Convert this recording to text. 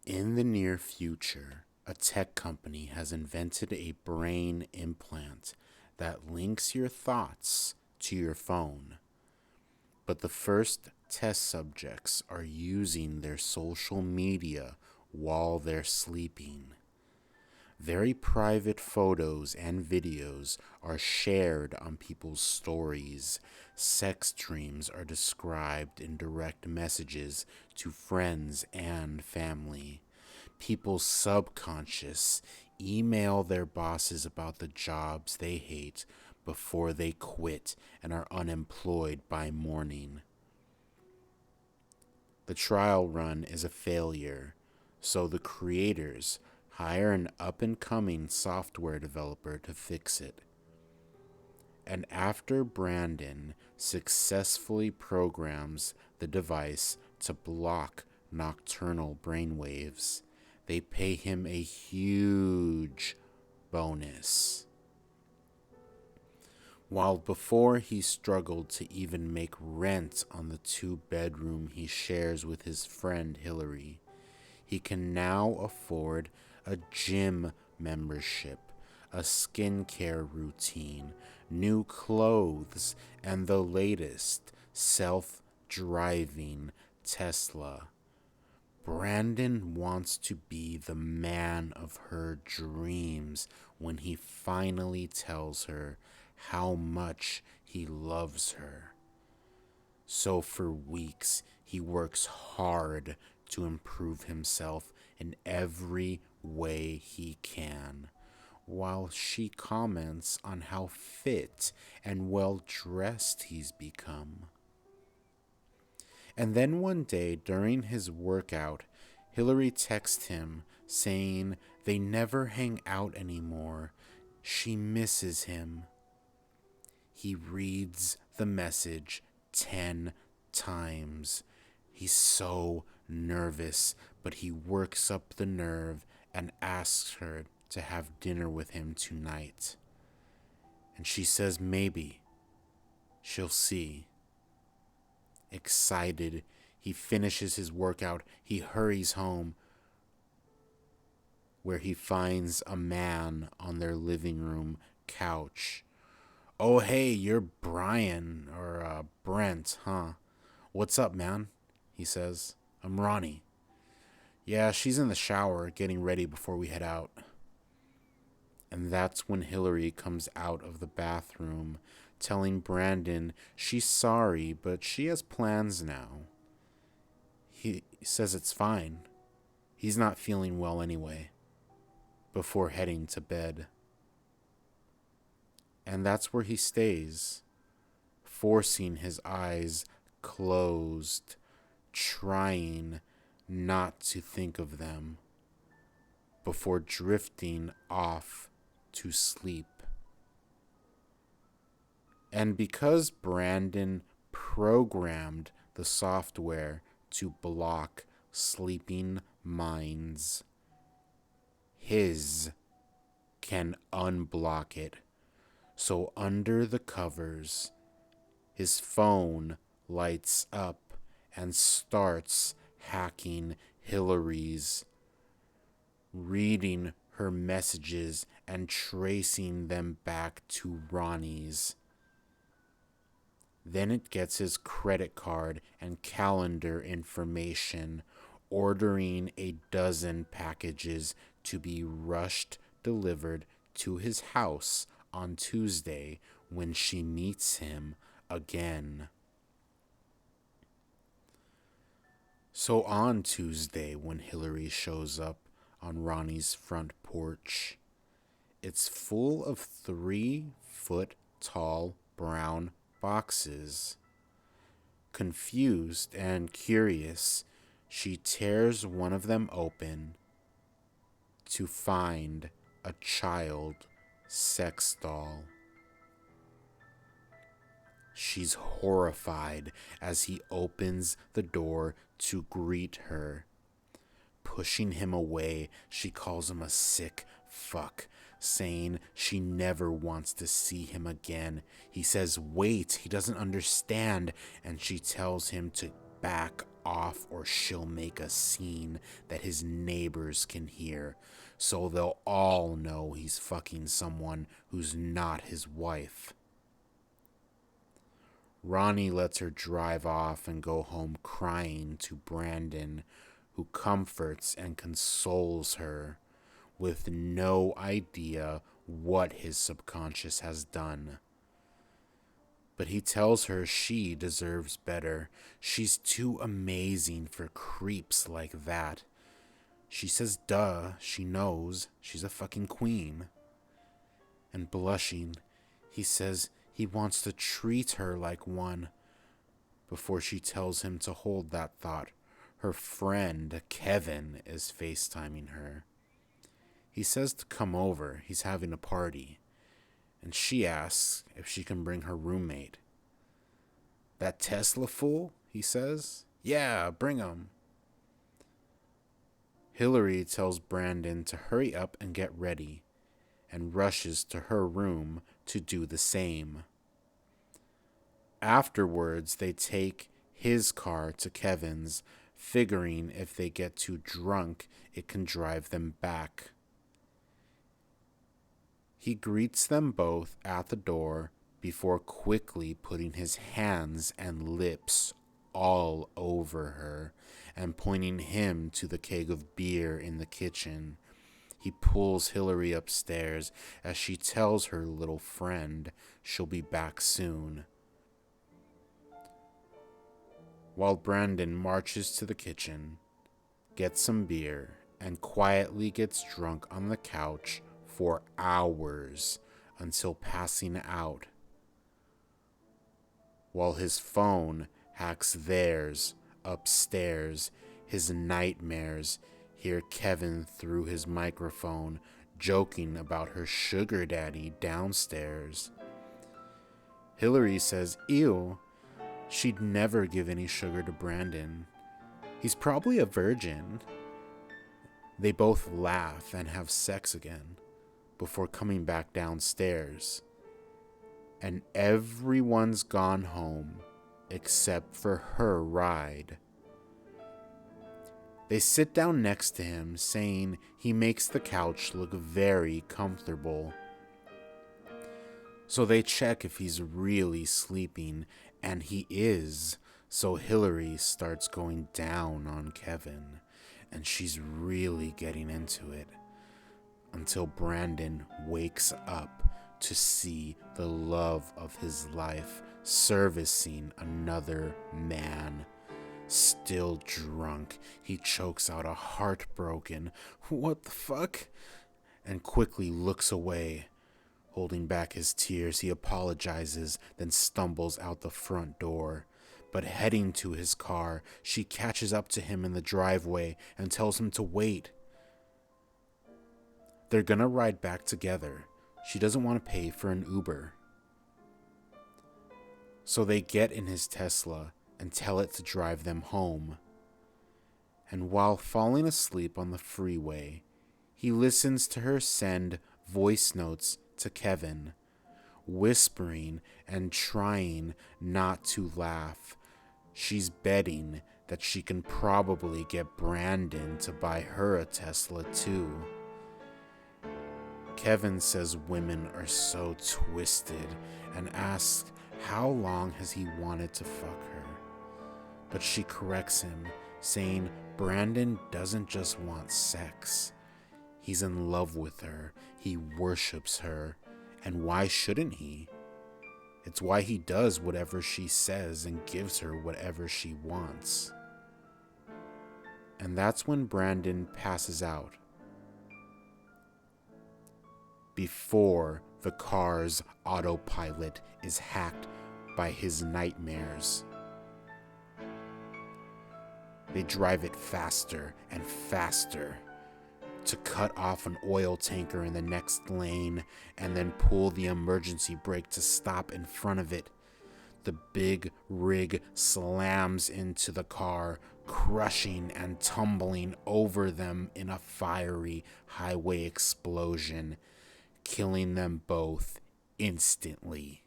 In the near future, a tech company has invented a brain implant that links your thoughts to your phone. But the first test subjects are using their social media while they're sleeping. Very private photos and videos are shared on people's stories. Sex dreams are described in direct messages to friends and family. People's subconscious email their bosses about the jobs they hate before they quit and are unemployed by morning. The trial run is a failure, so the creators hire an up-and-coming software developer to fix it. And after Brandon successfully programs the device to block nocturnal brainwaves, they pay him a huge bonus. While before he struggled to even make rent on the 2-bedroom he shares with his friend Hillary, he can now afford a gym membership, a skincare routine, new clothes, and the latest self-driving Tesla. Brandon wants to be the man of her dreams when he finally tells her how much he loves her. So for weeks, he works hard to improve himself in every way he can, while she comments on how fit and well dressed he's become. And then one day during his workout, Hillary texts him saying they never hang out anymore. She misses him. He reads the message 10 times. He's so nervous, but he works up the nerve and asks her to have dinner with him tonight. And she says maybe. She'll see. Excited, he finishes his workout. He hurries home, where he finds a man on their living room couch. "Oh, hey, you're Brian, or Brent, huh? What's up, man?" he says. "I'm Ronnie." "Yeah, she's in the shower, getting ready before we head out." And that's when Hillary comes out of the bathroom, telling Brandon she's sorry, but she has plans now. He says it's fine. He's not feeling well anyway, before heading to bed. And that's where he stays, forcing his eyes closed, trying not to think of them, before drifting off to sleep. And because Brandon programmed the software to block sleeping minds, his can unblock it. So under the covers, his phone lights up and starts hacking Hillary's, reading her messages and tracing them back to Ronnie's. Then it gets his credit card and calendar information, ordering a dozen packages to be rushed delivered to his house on Tuesday when she meets him again. So on Tuesday, when Hillary shows up on Ronnie's front porch, it's full of 3-foot-tall brown boxes. Confused and curious, she tears one of them open to find a child sex doll. She's horrified as he opens the door to greet her. Pushing him away, she calls him a sick fuck, saying she never wants to see him again. He says wait, he doesn't understand, and she tells him to back off or she'll make a scene that his neighbors can hear, so they'll all know he's fucking someone who's not his wife. Ronnie lets her drive off and go home crying to Brandon, who comforts and consoles her with no idea what his subconscious has done. But he tells her she deserves better. She's too amazing for creeps like that. She says duh, she knows, she's a fucking queen. And blushing, he says he wants to treat her like one. Before she tells him to hold that thought, her friend Kevin is FaceTiming her. He says to come over, he's having a party, and she asks if she can bring her roommate. That Tesla fool, he says. Yeah, bring him. Hillary tells Brandon to hurry up and get ready, and rushes to her room to do the same. Afterwards, they take his car to Kevin's, figuring if they get too drunk, it can drive them back. He greets them both at the door before quickly putting his hands and lips all over her and pointing him to the keg of beer in the kitchen. He pulls Hillary upstairs as she tells her little friend she'll be back soon. While Brandon marches to the kitchen, gets some beer, and quietly gets drunk on the couch for hours until passing out, while his phone hacks theirs upstairs. His nightmares hear Kevin through his microphone joking about her sugar daddy downstairs. Hillary says, ew, she'd never give any sugar to Brandon. He's probably a virgin. They both laugh and have sex again before coming back downstairs. And everyone's gone home except for her ride. They sit down next to him, saying he makes the couch look very comfortable. So they check if he's really sleeping, and he is. So Hillary starts going down on Kevin, and she's really getting into it, until Brandon wakes up to see the love of his life servicing another man. Still drunk, he chokes out a heartbroken, "What the fuck?" and quickly looks away. Holding back his tears, he apologizes, then stumbles out the front door. But heading to his car, she catches up to him in the driveway and tells him to wait. They're gonna ride back together. She doesn't want to pay for an Uber. So they get in his Tesla and tell it to drive them home. And while falling asleep on the freeway, he listens to her send voice notes to Kevin, whispering and trying not to laugh. She's betting that she can probably get Brandon to buy her a Tesla too. Kevin says women are so twisted and asks how long has he wanted to fuck her. But she corrects him, saying Brandon doesn't just want sex. He's in love with her. He worships her. And why shouldn't he? It's why he does whatever she says and gives her whatever she wants. And that's when Brandon passes out, before the car's autopilot is hacked by his nightmares. They drive it faster and faster to cut off an oil tanker in the next lane and then pull the emergency brake to stop in front of it. The big rig slams into the car, crushing and tumbling over them in a fiery highway explosion, killing them both instantly.